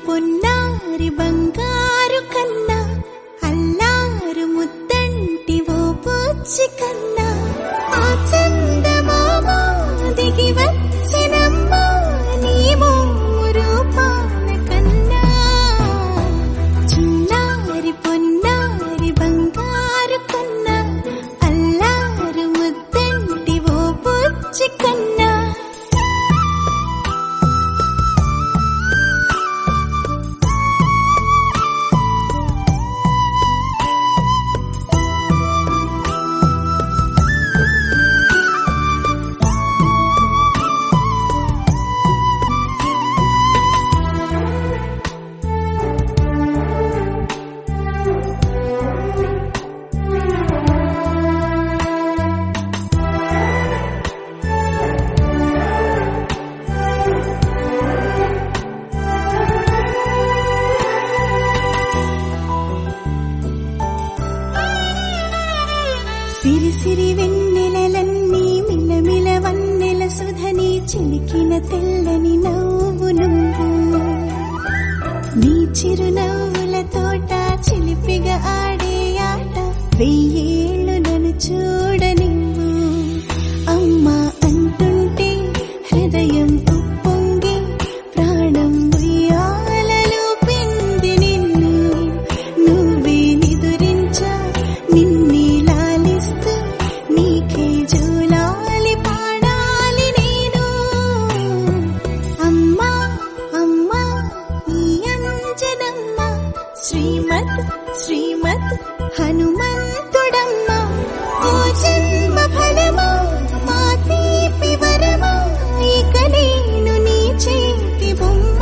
పొన్నారి బంగారు కన్నా అల్లారు ముద్దంటి ఓ పూచి కన్నా ఆ చందమామ దిగి వచ్చినమ్మా నీ రూపాన కన్నా చిన్నారి పొన్నారి బంగారు కన్నా అల్లారు ముద్దంటి ఓ పూచి కన్నా సిరి సిరి వెన్నెలలన్నీ మిలమిల వన్నెల సుధని చిలికిన తెల్లని నవ్వు నువ్వు నీ చిరునవ్వుల తోట చిలిపిగా ఆడే ఆట వెయ్యేళ్ళు నన్ను చూడనివ్వు అమ్మా అంటుంటే హృదయం ఉప్పొంగి ప్రాణం ఉయ్యాలలో పిండి నిన్ను నువ్వే నిదురించా నిన్నే నీకే జోలాలి పాడాలి నేను అమ్మా అమ్మా ఈ అంజనమ్మ శ్రీమత్ శ్రీమత్ హనుమంతుడమ్మ ఓ జన్మ ఫలమా మా తీపి వరమా ఇక నేను నీ చేతి బొమ్మ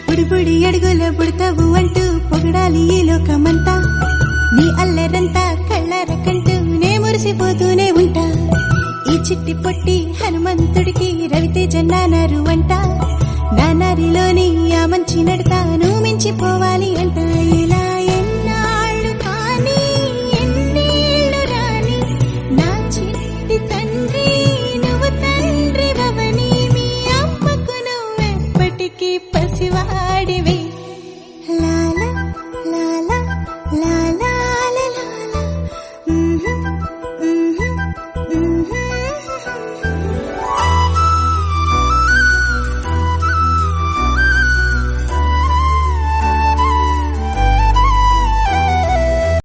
బుడి బుడి అడుగుల పుడతావు అంటూ పొగడాలి ఈ లోకమంతా